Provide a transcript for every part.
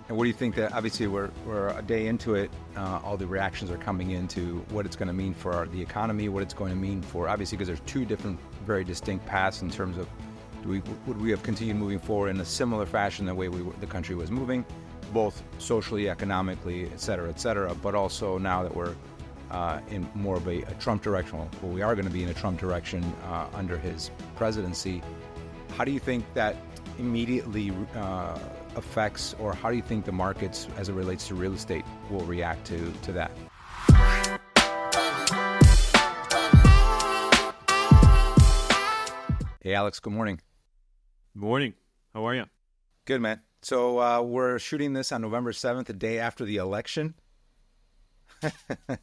And what do you think that, obviously we're a day into it, all the reactions are coming into what it's going to mean for the economy, what it's going to mean for, obviously because there's two different very distinct paths in terms of would we have continued moving forward in a similar fashion the way the country was moving, both socially, economically, et cetera, but also now that we're in more of a Trump direction, well, we are going to be in a Trump direction under his presidency. How do you think that immediately affects, or how do you think the markets as it relates to real estate will react to that? Hey, Alex, good morning. Morning. How are you? Good, man. So we're shooting this on November 7th, the day after the election. Did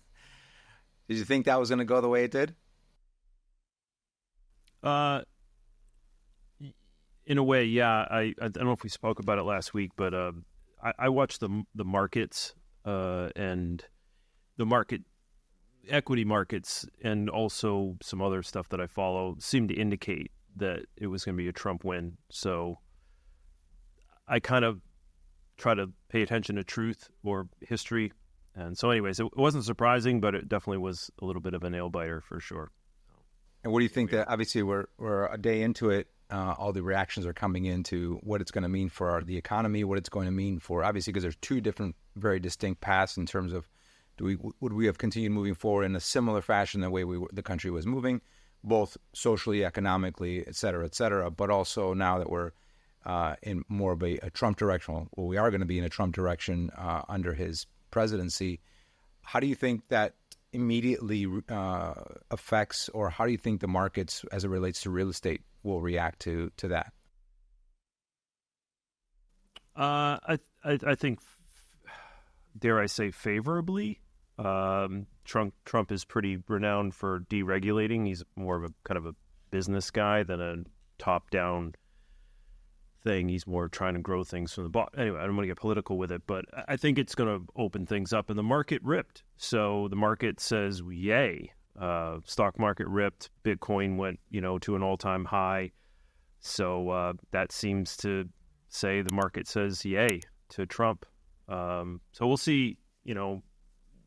you think that was going to go the way it did? In a way, yeah. I don't know if we spoke about it last week, but I watched the markets and the equity markets, and also some other stuff that I follow seemed to indicate that it was going to be a Trump win. So I kind of try to pay attention to truth or history. And so anyways, it wasn't surprising, but it definitely was a little bit of a nail biter for sure. And what do you think that, obviously we're a day into it, all the reactions are coming into what it's going to mean for the economy, what it's going to mean for, obviously because there's two different very distinct paths in terms of would we have continued moving forward in a similar fashion the way the country was moving, both socially, economically, et cetera, but also now that we're in more of a Trump direction, well, we are going to be in a Trump direction under his presidency. How do you think that immediately affects, or how do you think the markets as it relates to real estate will react to that? I think, dare I say, favorably. Trump is pretty renowned for deregulating. He's more of a kind of a business guy than a top-down thing. He's more trying to grow things from the bottom. Anyway, I don't want to get political with it, but I think it's going to open things up, and the market ripped. So the market says, yay. Stock market ripped. Bitcoin went, to an all-time high. So that seems to say the market says yay to Trump. So we'll see,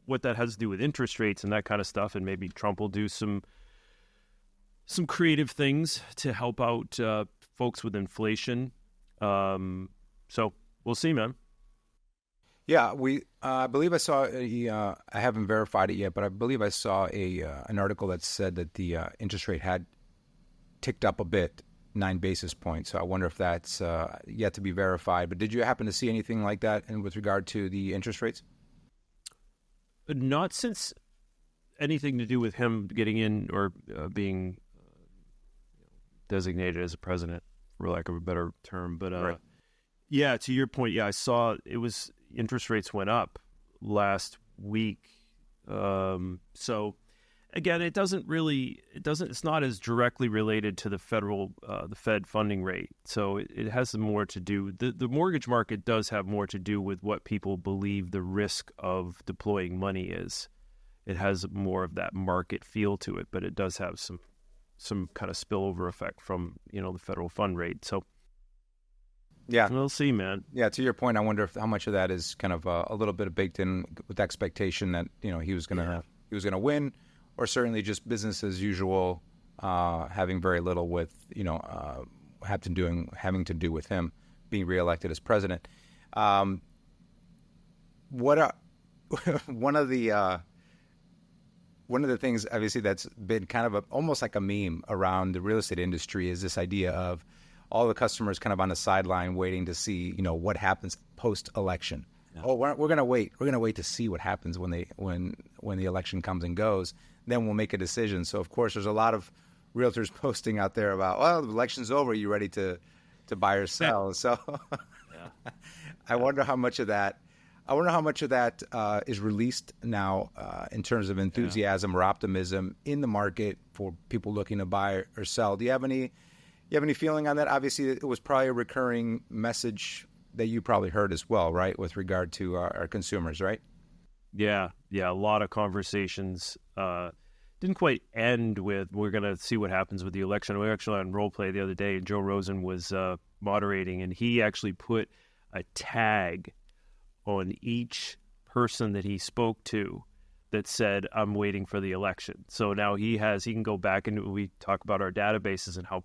what that has to do with interest rates and that kind of stuff, and maybe Trump will do some creative things to help out folks with inflation. So we'll see, man. Yeah, I believe I saw I haven't verified it yet, but I believe I saw an article that said that the interest rate had ticked up a bit, 9 basis points. So I wonder if that's yet to be verified. But did you happen to see anything like that with regard to the interest rates? Not since anything to do with him getting in or being designated as a president, for lack of a better term. But right. Yeah, to your point, yeah, I saw interest rates went up last week. So again, it's not as directly related to the Fed funding rate. So it has more to do, the mortgage market does have more to do with what people believe the risk of deploying money is. It has more of that market feel to it, but it does have some kind of spillover effect from, the federal fund rate. So yeah, we'll see, man. Yeah, to your point, I wonder how much of that is kind of a little bit of baked in with the expectation that, he was going to win, or certainly just business as usual, having very little with, having to do with him being reelected as president. One of the things, obviously, that's been kind of almost like a meme around the real estate industry is this idea of all the customers kind of on the sideline waiting to see, what happens post-election. Yeah. Oh, we're going to wait. We're going to wait to see what happens when the election comes and goes. Then we'll make a decision. So, of course, there's a lot of realtors posting out there about, well, the election's over. Are you ready to buy or sell? Yeah. So yeah. I wonder how much of that is released now in terms of enthusiasm or optimism in the market for people looking to buy or sell. Do you have any feeling on that? Obviously, it was probably a recurring message that you probably heard as well, right, with regard to our consumers, right? Yeah, a lot of conversations. Didn't quite end with, we're going to see what happens with the election. We were actually on Role Play the other day, and Joe Rosen was moderating, and he actually put a tag on each person that he spoke to that said, I'm waiting for the election. So now he can go back, and we talk about our databases and how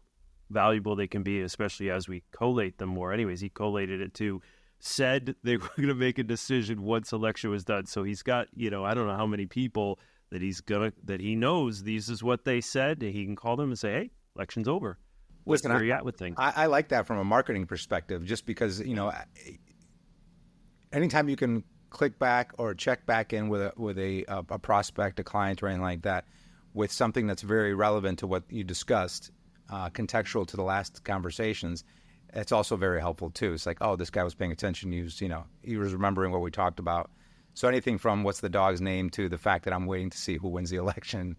valuable they can be, especially as we collate them more. Anyways, he collated it too, said they were going to make a decision once election was done. So he's got, I don't know how many people that he knows these is what they said. He can call them and say, hey, election's over. Listen, where are you at with things? I like that from a marketing perspective, just because, anytime you can click back or check back in with a prospect, a client, or anything like that, with something that's very relevant to what you discussed, contextual to the last conversations, it's also very helpful too. It's like, oh, this guy was paying attention. He was remembering what we talked about. So anything from what's the dog's name to the fact that I'm waiting to see who wins the election,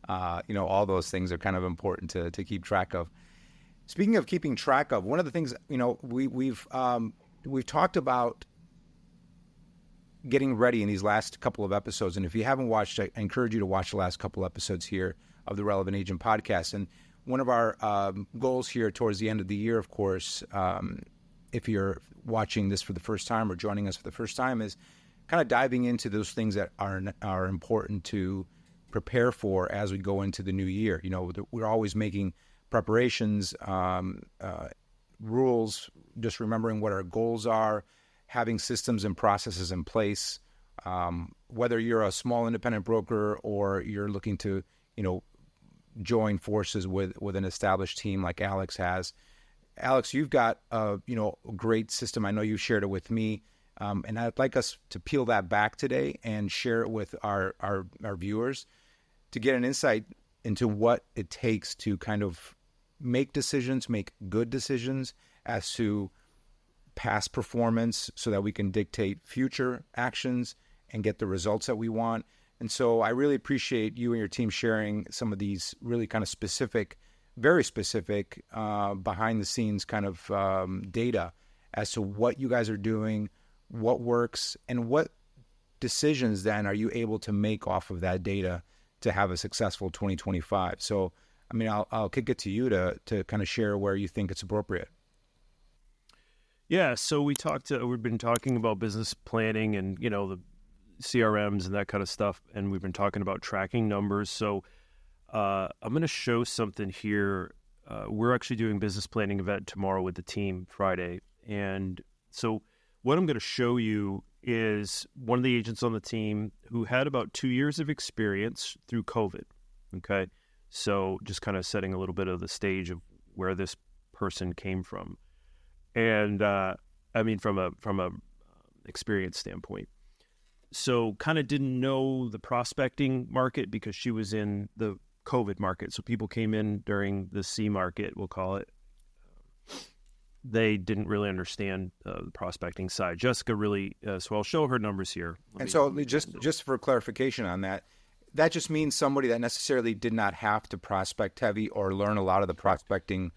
all those things are kind of important to keep track of. Speaking of keeping track of, one of the things, we've talked about getting ready in these last couple of episodes. And if you haven't watched, I encourage you to watch the last couple episodes here of the Relevant Agent podcast. And one of our goals here towards the end of the year, of course, if you're watching this for the first time or joining us for the first time, is kind of diving into those things that are important to prepare for as we go into the new year. We're always making preparations, rules, just remembering what our goals are, having systems and processes in place, whether you're a small independent broker or you're looking to, join forces with an established team like Alex has. Alex, you've got a great system. I know you shared it with me, and I'd like us to peel that back today and share it with our viewers to get an insight into what it takes to kind of make good decisions as to past performance, so that we can dictate future actions and get the results that we want. And so I really appreciate you and your team sharing some of these really kind of specific, very specific, behind the scenes kind of data as to what you guys are doing, what works, and what decisions then are you able to make off of that data to have a successful 2025. So, I'll kick it to you to kind of share where you think it's appropriate. Yeah, so we've been talking about business planning and, the CRMs and that kind of stuff, and we've been talking about tracking numbers. So I'm going to show something here. We're actually doing a business planning event tomorrow with the team, Friday. And so what I'm going to show you is one of the agents on the team who had about 2 years of experience through COVID, okay? So just kind of setting a little bit of the stage of where this person came from. And from a experience standpoint. So kind of didn't know the prospecting market because she was in the COVID market. So people came in during the C market, we'll call it. They didn't really understand the prospecting side. Jessica really, so I'll show her numbers here. Just for clarification on that, that just means somebody that necessarily did not have to prospect heavy or learn a lot of the prospecting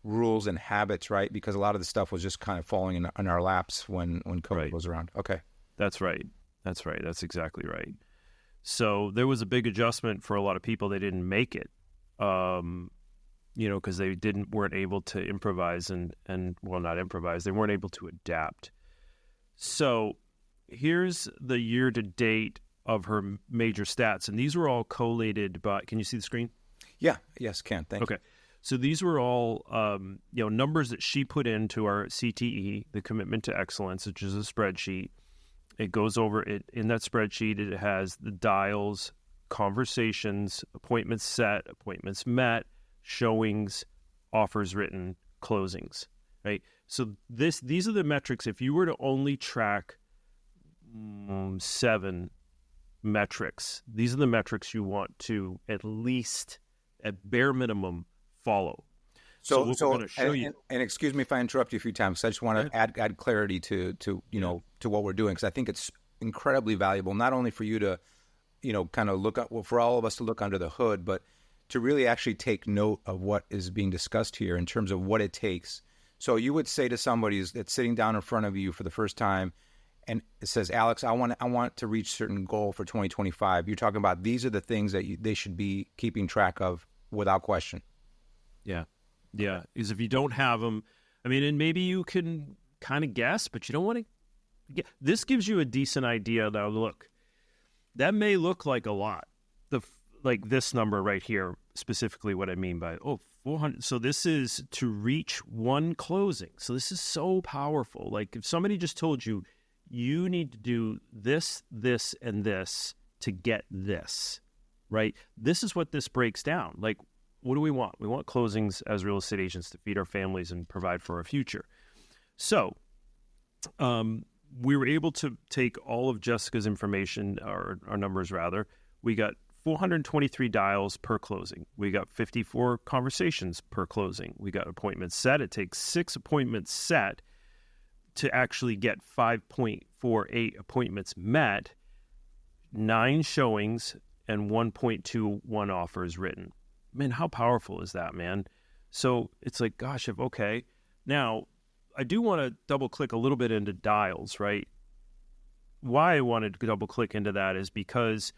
rules and habits, right? Because a lot of the stuff was just kind of falling in our laps when COVID was around. Okay. That's right. That's exactly right. So there was a big adjustment for a lot of people. They didn't make it, because they weren't able to improvise and not improvise. They weren't able to adapt. So here's the year to date of her major stats. And these were all collated by, can you see the screen? Yeah. Yes, can. Thank you. So these were all, numbers that she put into our CTE, the Commitment to Excellence, which is a spreadsheet. It goes over it in that spreadsheet. It has the dials, conversations, appointments set, appointments met, showings, offers written, closings, right? So these are the metrics. If you were to only track 7 metrics, these are the metrics you want to at least, at bare minimum, follow. So what we're going to show you, and excuse me if I interrupt you a few times, because I just want to add clarity to what we're doing, because I think it's incredibly valuable, not only for you to, kind of look at, for all of us to look under the hood, but to really actually take note of what is being discussed here in terms of what it takes. So you would say to somebody that's sitting down in front of you for the first time, and it says, Alex, I want to reach a certain goal for 2025. You're talking about these are the things that they should be keeping track of without question. Yeah, because if you don't have them, and maybe you can kind of guess, but you don't want to This gives you a decent idea. Now, look, that may look like a lot. Like this number right here, specifically what I mean by 400. So this is to reach one closing. So this is so powerful. Like if somebody just told you, you need to do this, this, and this to get this, right? This is what this breaks down. Like, what do we want? We want closings as real estate agents to feed our families and provide for our future. So we were able to take all of Jessica's information, or our numbers rather. We got 423 dials per closing. We got 54 conversations per closing. We got appointments set. It takes 6 appointments set to actually get 5.48 appointments met, 9 showings, and 1.21 offers written. Man, how powerful is that, man? So it's like, gosh, okay. Now, I do want to double click a little bit into dials, right? Why I wanted to double click into that is because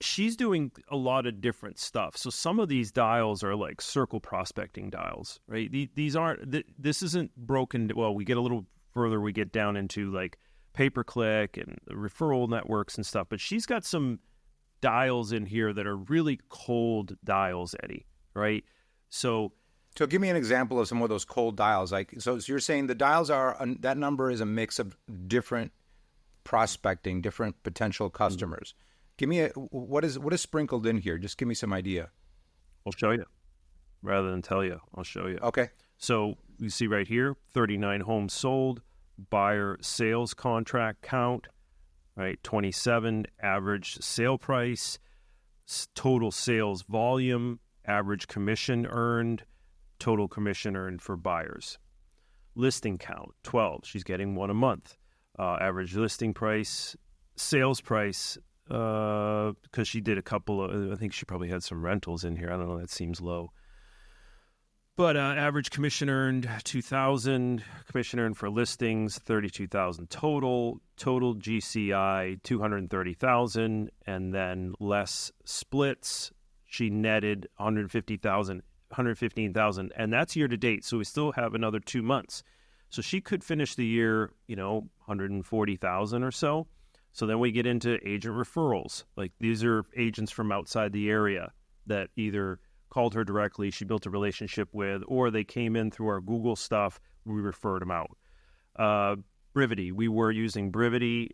she's doing a lot of different stuff. So some of these dials are like circle prospecting dials, right? These aren't, this isn't broken. Well, we get a little further, we get down into like pay-per-click and referral networks and stuff, but she's got some dials in here that are really cold dials, Eddie, right? So give me an example of some of those cold dials. Like, so you're saying the dials are, that number is a mix of different prospecting, different potential customers. Give me what is sprinkled in here? Just give me some idea. I'll show you. Rather than tell you, I'll show you. Okay. So you see right here, 39 homes sold, buyer sales contract count, right? 27, average sale price, total sales volume, average commission earned, total commission earned for buyers. Listing count, 12. She's getting 1 a month. Average listing price, sales price, because she did a couple of, I think she probably had some rentals in here. I don't know, that seems low. But average commission earned, 2,000. Commission earned for listings, 32,000 total. Total GCI, 230,000. And then less splits. She netted 115,000, and that's year to date. So we still have another 2 months. So she could finish the year, 140,000 or so. So then we get into agent referrals. Like these are agents from outside the area that either called her directly, she built a relationship with, or they came in through our Google stuff, we referred them out. Brivity, we were using Brivity.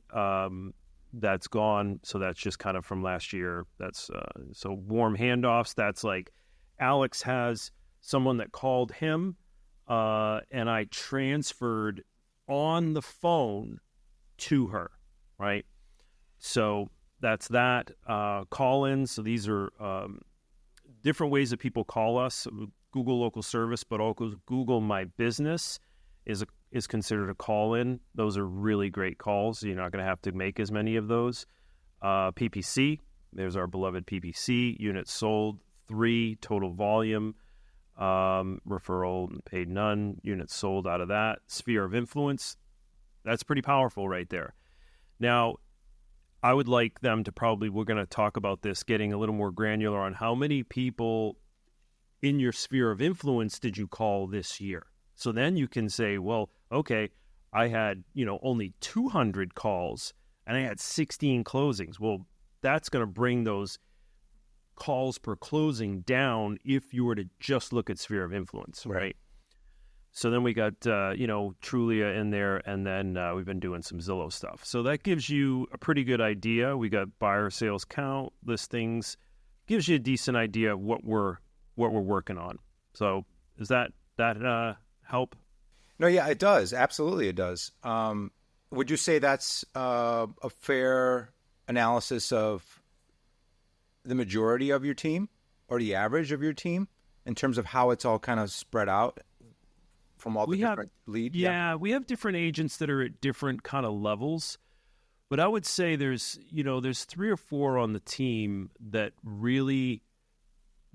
That's gone, so that's just kind of from last year. That's so warm handoffs. That's like Alex has someone that called him, and I transferred on the phone to her, right? So that's that. Call-ins. So these are different ways that people call us. Google Local Service, but also Google My Business is considered a call-in. Those are really great calls. You're not going to have to make as many of those. PPC, there's our beloved PPC. Units sold, 3. Total volume, referral, paid none. Units sold out of that. Sphere of influence, that's pretty powerful right there. Now, I would like them to probably, we're going to talk about this, getting a little more granular on how many people in your sphere of influence did you call this year? So then you can say, well, okay, I had, only 200 calls and I had 16 closings. Well, that's going to bring those calls per closing down if you were to just look at sphere of influence, right? So then we got, Trulia in there, and then we've been doing some Zillow stuff. So that gives you a pretty good idea. We got buyer sales count, listings, gives you a decent idea of what we're working on. So does that help? No, yeah, it does. Absolutely, it does. Would you say that's a fair analysis of the majority of your team or the average of your team in terms of how it's all kind of spread out from all the different leads? Yeah, we have different agents that are at different kind of levels. But I would say there's 3 or 4 on the team that really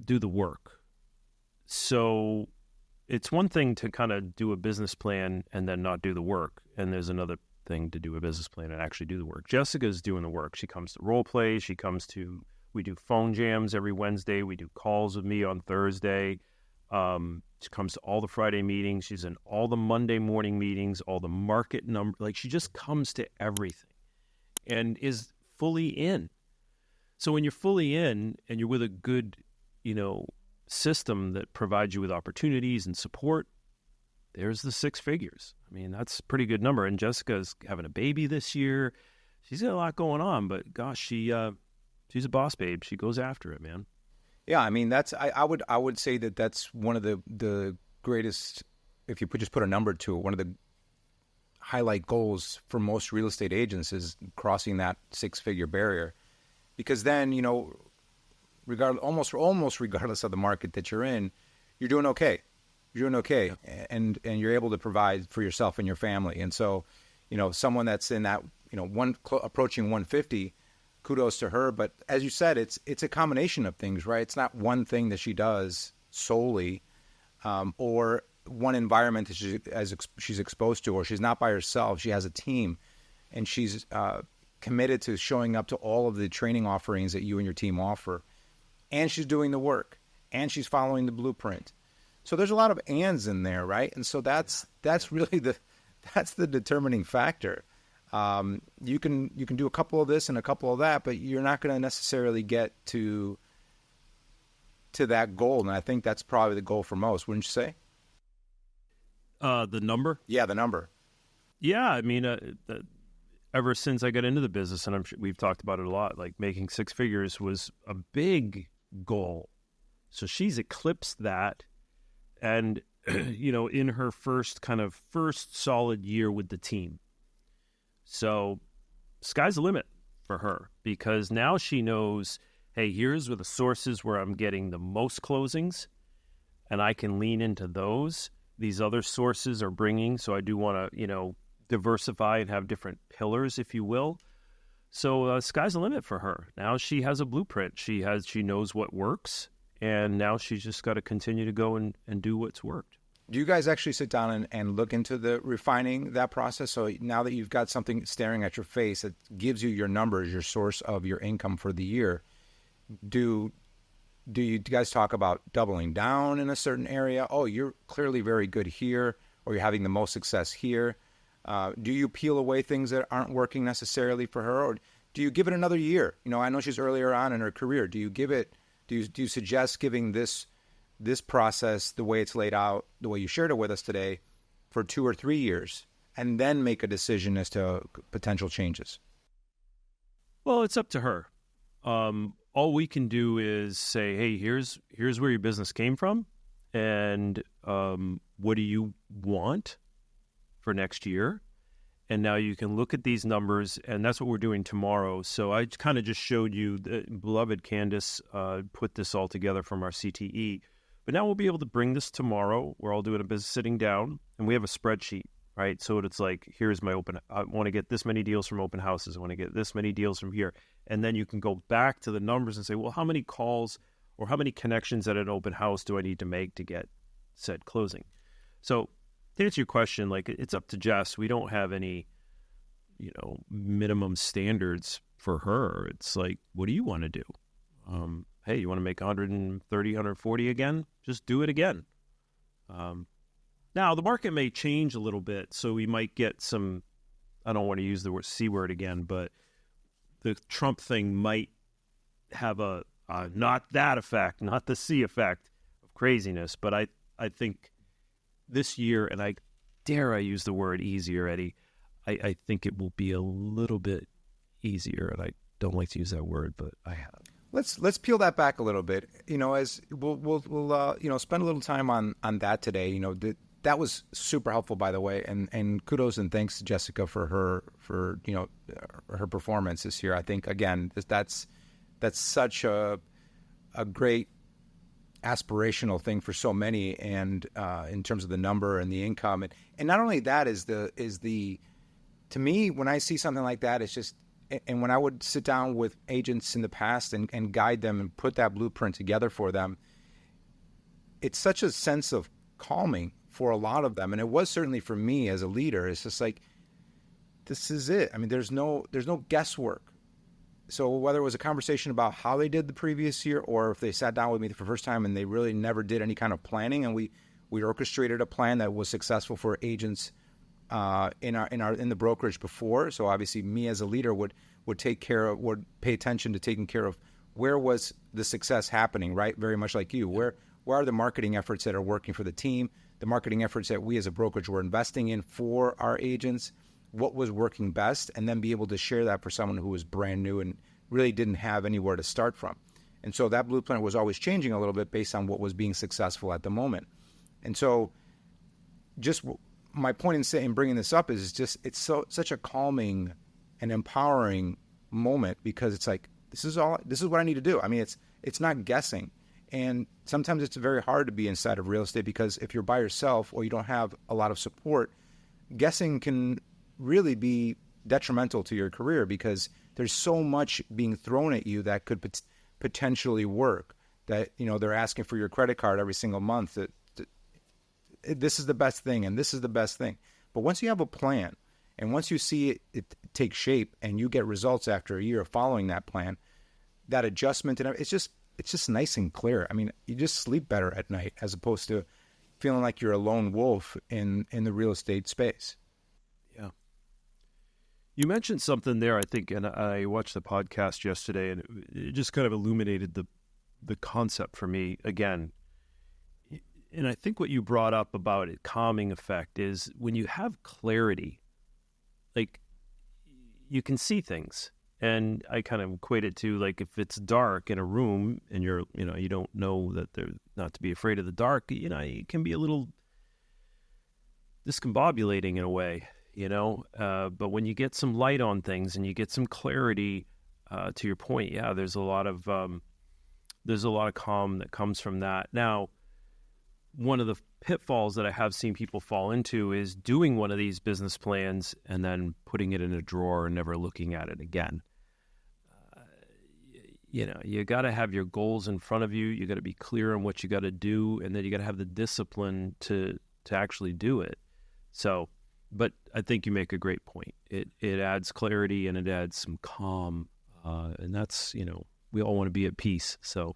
do the work. So it's one thing to kind of do a business plan and then not do the work. And there's another thing to do a business plan and actually do the work. Jessica's doing the work. She comes to role play. We do phone jams every Wednesday. We do calls with me on Thursday. She comes to all the Friday meetings. She's in all the Monday morning meetings, all the market number. Like, she just comes to everything and is fully in. So when you're fully in and you're with a good, system that provides you with opportunities and support, there's the six figures. I mean, that's a pretty good number. And Jessica's having a baby this year. She's got a lot going on, but gosh, she's a boss babe. She goes after it, man. Yeah, I mean I would say that that's one of the greatest, if you just put a number to it, one of the highlight goals for most real estate agents is crossing that six-figure barrier, because then almost regardless of the market that you're in, you're doing okay. You're doing okay, and you're able to provide for yourself and your family. And so, someone that's in that approaching 150. Kudos to her, but as you said, it's a combination of things, right? It's not one thing that she does solely, or one environment that she's exposed to, or she's not by herself. She has a team, and she's committed to showing up to all of the training offerings that you and your team offer, and she's doing the work, and she's following the blueprint. So there's a lot of ands in there, right? And so that's really that's the determining factor. You can do a couple of this and a couple of that, but you're not going to necessarily get to that goal. And I think that's probably the goal for most, wouldn't you say? The number? Yeah, the number. Yeah, I mean, ever since I got into the business, and I'm sure we've talked about it a lot, like making six figures was a big goal. So she's eclipsed that. And, in her first solid year with the team. So sky's the limit for her, because now she knows, hey, here's where the sources where I'm getting the most closings, and I can lean into those. These other sources are bringing, so I do want to, diversify and have different pillars, if you will. So sky's the limit for her. Now she has a blueprint. She knows what works, and now she's just got to continue to go and do what's worked. Do you guys actually sit down and look into the refining that process? So now that you've got something staring at your face that gives you your numbers, your source of your income for the year, do you guys talk about doubling down in a certain area? Oh, you're clearly very good here, or you're having the most success here. Do you peel away things that aren't working necessarily for her, or do you give it another year? I know she's earlier on in her career. Do you suggest giving this process, the way it's laid out, the way you shared it with us today, for 2 or 3 years, and then make a decision as to potential changes? Well, it's up to her. All we can do is say, hey, here's where your business came from, and what do you want for next year? And now you can look at these numbers, and that's what we're doing tomorrow. So I kind of just showed you, the beloved Candace put this all together from our CTE. But now we'll be able to bring this tomorrow. We're all doing a business sitting down, and we have a spreadsheet, right? So it's like, here's my I want to get this many deals from open houses. I want to get this many deals from here. And then you can go back to the numbers and say, well, how many calls or how many connections at an open house do I need to make to get said closing? So to answer your question, like, it's up to Jess. We don't have any, minimum standards for her. It's like, what do you want to do? Hey, you want to make 130, 140 again? Just do it again. Now, the market may change a little bit, so we might get some, I don't want to use the word C word again, but the Trump thing might have a not that effect, not the C effect of craziness. But I think this year, and I use the word easier, Eddie, I think it will be a little bit easier, and I don't like to use that word, but I have. Let's peel that back a little bit. As we'll spend a little time on that today. That was super helpful, by the way, and kudos and thanks to Jessica for her performance this year. I think again that's such a great aspirational thing for so many, and in terms of the number and the income, and not only that is the to me, when I see something like that, it's just. And when I would sit down with agents in the past and guide them and put that blueprint together for them, it's such a sense of calming for a lot of them. And it was certainly for me as a leader. It's just like, this is it. I mean, there's no guesswork. So whether it was a conversation about how they did the previous year, or if they sat down with me for the first time and they really never did any kind of planning, and we orchestrated a plan that was successful for agents in the brokerage before. So obviously, me as a leader would pay attention to taking care of where was the success happening, right? Very much like you. Where are the marketing efforts that are working for the team, the marketing efforts that we as a brokerage were investing in for our agents, what was working best, and then be able to share that for someone who was brand new and really didn't have anywhere to start from. And so that blueprint was always changing a little bit based on what was being successful at the moment. And so just my point in bringing this up is just it's such a calming and empowering moment, because it's like, this is what I need to do. I mean, it's not guessing. And sometimes it's very hard to be inside of real estate, because if you're by yourself or you don't have a lot of support, guessing can really be detrimental to your career, because there's so much being thrown at you that could potentially work. That, they're asking for your credit card every single month. That this is the best thing and this is the best thing. But once you have a plan, and once you see it take shape and you get results after a year of following that plan, that adjustment, and it's just nice and clear. I mean, you just sleep better at night, as opposed to feeling like you're a lone wolf in the real estate space. Yeah. You mentioned something there, I think, and I watched the podcast yesterday, and it just kind of illuminated the concept for me again. And I think what you brought up about it, calming effect, is when you have clarity, like, you can see things. And I kind of equate it to, like, if it's dark in a room and you don't know that they're not to be afraid of the dark, it can be a little discombobulating in a way, but when you get some light on things and you get some clarity, to your point, yeah, there's a lot of calm that comes from that. Now, one of the pitfalls that I have seen people fall into is doing one of these business plans and then putting it in a drawer and never looking at it again. You got to have your goals in front of you. You got to be clear on what you got to do, and then you got to have the discipline to actually do it. So, but I think you make a great point. It adds clarity and it adds some calm, and that's, we all want to be at peace. So.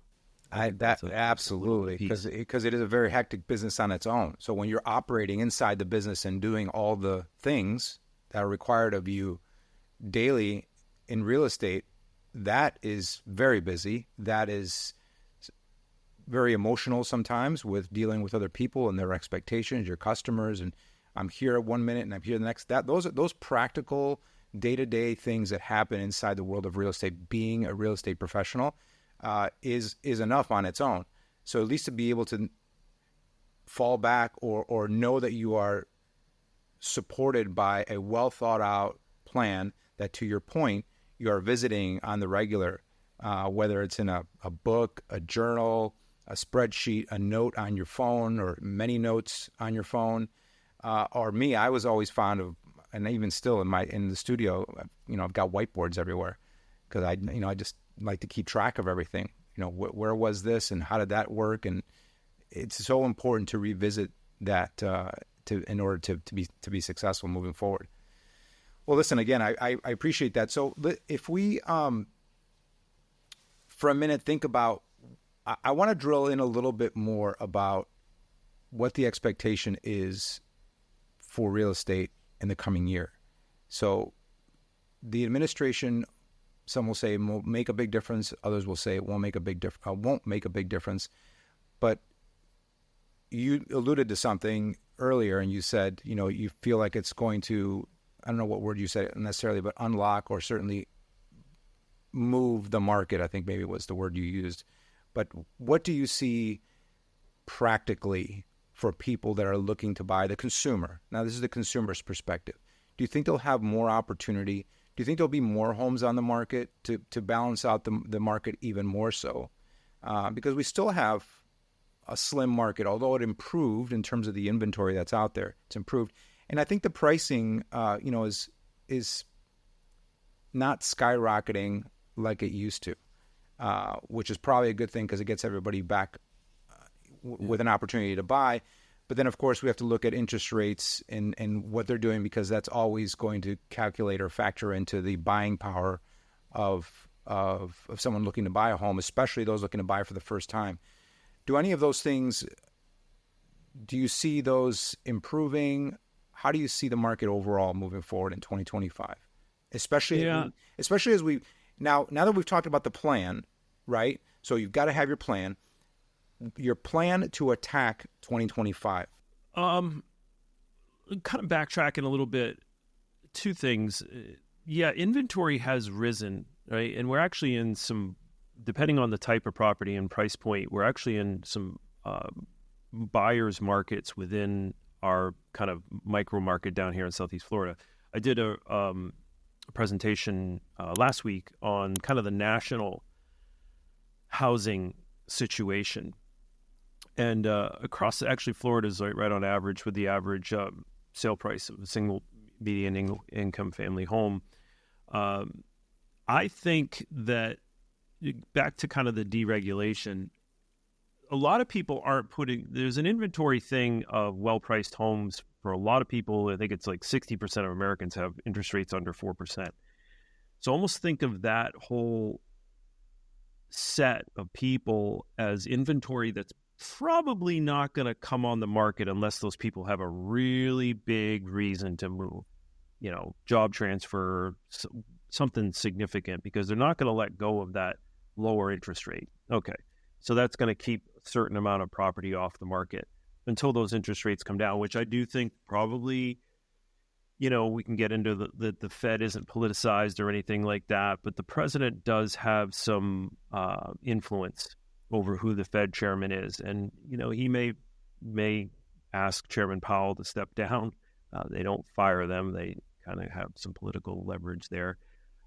Absolutely, because it is a very hectic business on its own. So when you're operating inside the business and doing all the things that are required of you daily in real estate, that is very busy. That is very emotional sometimes, with dealing with other people and their expectations, your customers, and I'm here one minute and I'm here the next. Those practical day-to-day things that happen inside the world of real estate, being a real estate professional, is enough on its own. So at least to be able to fall back or know that you are supported by a well thought out plan that, to your point, you are visiting on the regular, whether it's in a book, a journal, a spreadsheet, a note on your phone, or many notes on your phone. Or me, I was always fond of, and even still in the studio, I've got whiteboards everywhere, because I just like to keep track of everything. Where was this and how did that work? And it's so important to revisit that in order to be successful moving forward. Well, listen, again, I appreciate that. So if we for a minute think about, I want to drill in a little bit more about what the expectation is for real estate in the coming year. So the administration, some will say, will make a big difference. Others will say it won't make a big difference. But you alluded to something earlier, and you said, you feel like it's going to, I don't know what word you said necessarily, but unlock or certainly move the market, I think maybe was the word you used. But what do you see practically for people that are looking to buy, the consumer? Now, this is the consumer's perspective. Do you think they'll have more opportunity? Do you think there'll be more homes on the market to balance out the market even more so? Because we still have a slim market, although it improved in terms of the inventory that's out there. It's improved. And I think the pricing, is not skyrocketing like it used to, which is probably a good thing, because it gets everybody back with an opportunity to buy. But then, of course, we have to look at interest rates and what they're doing, because that's always going to calculate or factor into the buying power of of someone looking to buy a home, especially those looking to buy for the first time. Do any of those things, do you see those improving? How do you see the market overall moving forward in 2025? Yeah. Especially as we now that we've talked about the plan, right? So you've got to have your plan to attack 2025. Kind of backtracking a little bit, two things. Yeah, inventory has risen, right? And we're actually in some, depending on the type of property and price point, we're actually in some buyers markets within our kind of micro market down here in Southeast Florida. I did a presentation last week on kind of the national housing situation. And across, actually, Florida is right on average with the average sale price of a single median income family home. I think that, back to kind of the deregulation, a lot of people aren't there's an inventory thing of well-priced homes for a lot of people. I think it's like 60% of Americans have interest rates under 4%. So almost think of that whole set of people as inventory that's probably not going to come on the market unless those people have a really big reason to move, job transfer, something significant, because they're not going to let go of that lower interest rate. Okay. So that's going to keep a certain amount of property off the market until those interest rates come down, which I do think probably, we can get into the Fed isn't politicized or anything like that, but the president does have some influence over who the Fed chairman is. And, he may ask Chairman Powell to step down. They don't fire them. They kind of have some political leverage there.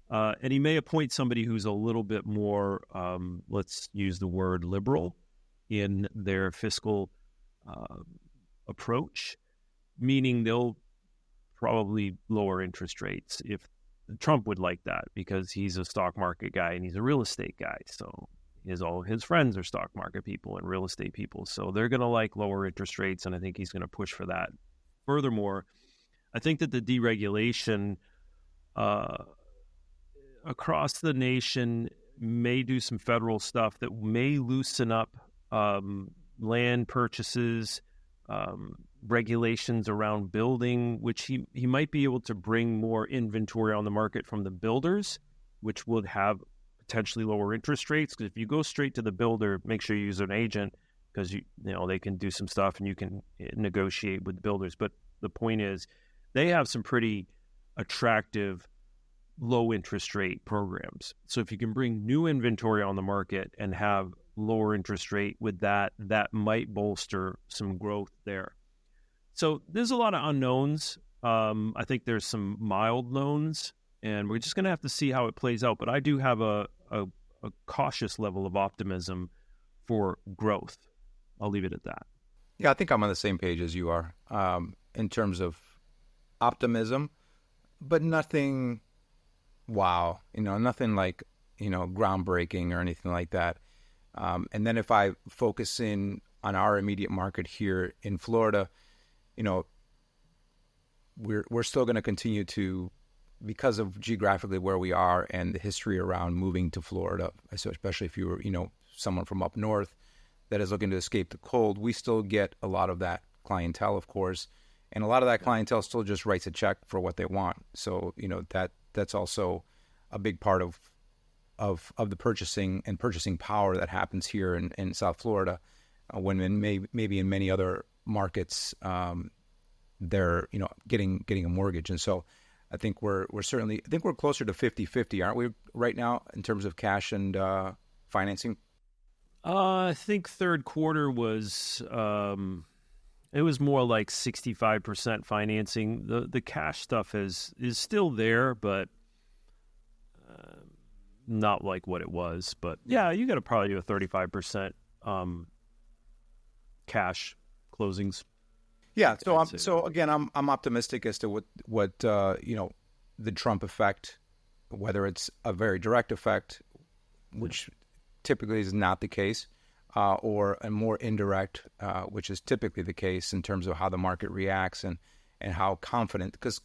And he may appoint somebody who's a little bit more, let's use the word liberal in their fiscal approach, meaning they'll probably lower interest rates. If Trump would like that, because he's a stock market guy and he's a real estate guy. So all his friends are stock market people and real estate people. So they're going to like lower interest rates, and I think he's going to push for that. Furthermore, I think that the deregulation across the nation may do some federal stuff that may loosen up land purchases, regulations around building, which he might be able to bring more inventory on the market from the builders, which would have potentially lower interest rates. Because if you go straight to the builder, make sure you use an agent, because they can do some stuff and you can negotiate with the builders. But the point is, they have some pretty attractive low interest rate programs. So if you can bring new inventory on the market and have lower interest rate with that might bolster some growth there. So there's a lot of unknowns. I think there's some mild knowns, and we're just going to have to see how it plays out. But I do have a cautious level of optimism for growth. I'll leave it at that. Yeah, I think I'm on the same page as you are in terms of optimism, but nothing wow, nothing like, groundbreaking or anything like that. And then if I focus in on our immediate market here in Florida, we're still going to continue to, because of geographically where we are and the history around moving to Florida, so especially if you were, someone from up north that is looking to escape the cold, we still get a lot of that clientele, of course, and a lot of that clientele still just writes a check for what they want. So, that's also a big part of the purchasing and purchasing power that happens here in South Florida, when maybe in many other markets they're getting a mortgage. And so I think we're closer to 50-50, aren't we, right now, in terms of cash and financing? I think third quarter was it was more like 65% financing. The cash stuff is still there, but not like what it was. But yeah, you got to probably do a 35% cash closings. Yeah. So again, I'm optimistic as to what the Trump effect, whether it's a very direct effect, which typically is not the case, or a more indirect, which is typically the case in terms of how the market reacts and how confident. Because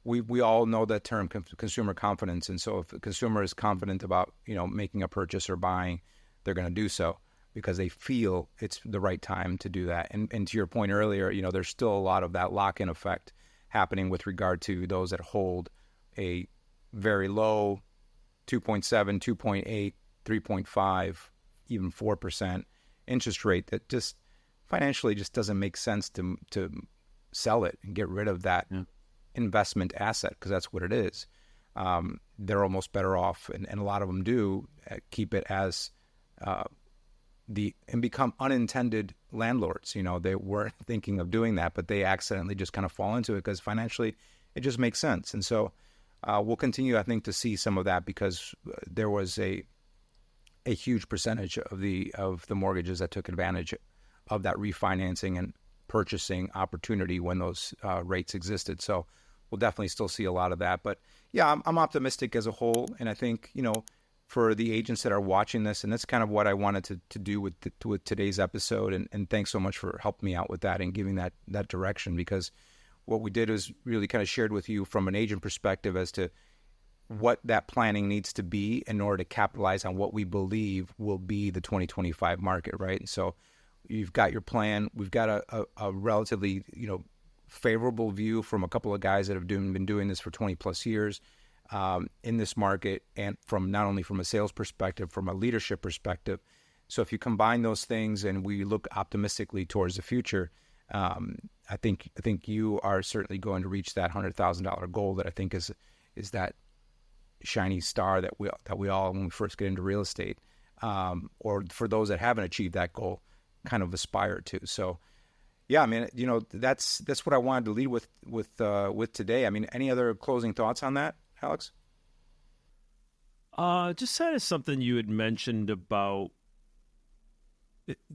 we all know that term, consumer confidence. And so if the consumer is confident about, making a purchase or buying, they're going to do so because they feel it's the right time to do that. And to your point earlier, there's still a lot of that lock-in effect happening with regard to those that hold a very low 2.7, 2.8, 3.5, even 4% interest rate that just financially just doesn't make sense to sell it and get rid of that investment asset, because that's what it is. They're almost better off, and a lot of them do keep it as and become unintended landlords. They weren't thinking of doing that, but they accidentally just kind of fall into it because financially it just makes sense. And so we'll continue, I think, to see some of that, because there was a huge percentage of the mortgages that took advantage of that refinancing and purchasing opportunity when those rates existed. So we'll definitely still see a lot of that. But yeah, I'm optimistic as a whole. And I think, for the agents that are watching this, and that's kind of what I wanted to do with today's episode. And thanks so much for helping me out with that and giving that direction, because what we did is really kind of shared with you from an agent perspective as to what that planning needs to be in order to capitalize on what we believe will be the 2025 market, right? And so you've got your plan. We've got a relatively, favorable view from a couple of guys that have been doing this for 20 plus years in this market, and from not only from a sales perspective, from a leadership perspective. So if you combine those things and we look optimistically towards the future, I think you are certainly going to reach that $100,000 goal that I think is that shiny star that we all, when we first get into real estate, or for those that haven't achieved that goal, kind of aspire to. So yeah, I mean, that's what I wanted to lead with today. I mean, any other closing thoughts on that, Alex? Just kind of something you had mentioned about,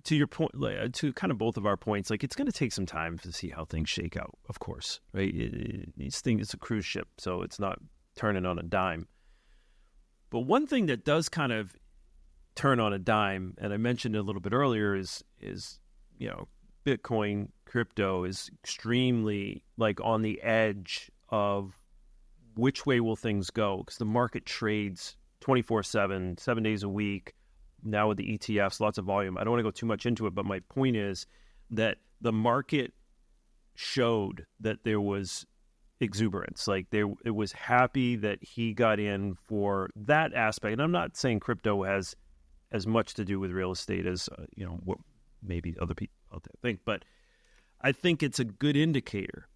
to your point, to kind of both of our points, like it's going to take some time to see how things shake out, of course, right? These things, it's a cruise ship, so it's not turning on a dime. But one thing that does kind of turn on a dime, and I mentioned it a little bit earlier, is Bitcoin, crypto is extremely on the edge of which way will things go, because the market trades 24/7, 7 days a week. Now with the ETFs, lots of volume. I don't want to go too much into it, but my point is that the market showed that there was exuberance. It was happy that he got in for that aspect. And I'm not saying crypto has as much to do with real estate as what maybe other people out there think, but I think it's a good indicator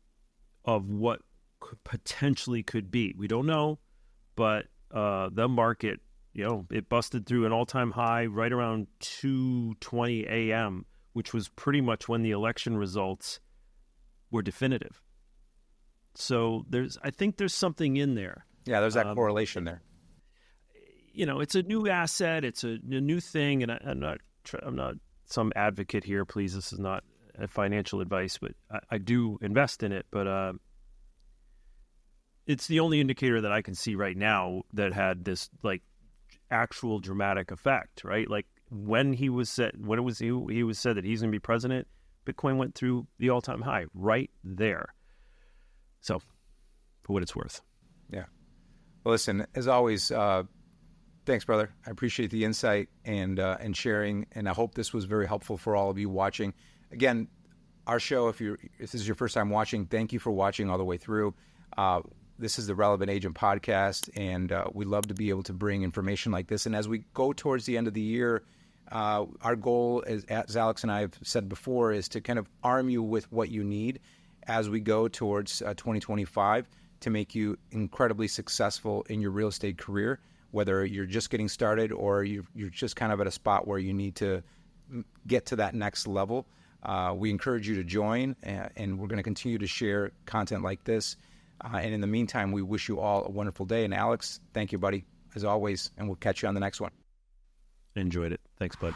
of what potentially could be. We don't know, but the market, it busted through an all-time high right around 2:20 a.m., which was pretty much when the election results were definitive. So I think there's something in there. Yeah, there's that correlation there. It's a new asset, it's a new thing, and I'm not some advocate here. Please, this is not financial advice, but I do invest in it. But it's the only indicator that I can see right now that had this actual dramatic effect, right? Like when he was said that he's going to be president, Bitcoin went through the all-time high right there. So, for what it's worth. Yeah. Well, listen, as always, thanks, brother. I appreciate the insight and sharing, and I hope this was very helpful for all of you watching. Again, our show, if this is your first time watching, thank you for watching all the way through. This is the Relevant Agent Podcast, and we love to be able to bring information like this. And as we go towards the end of the year, our goal, as Alex and I have said before, is to kind of arm you with what you need as we go towards 2025 to make you incredibly successful in your real estate career, whether you're just getting started or you're just kind of at a spot where you need to get to that next level. We encourage you to join, and we're going to continue to share content like this. And in the meantime, we wish you all a wonderful day. And Alex, thank you, buddy, as always, and we'll catch you on the next one. Enjoyed it. Thanks, bud.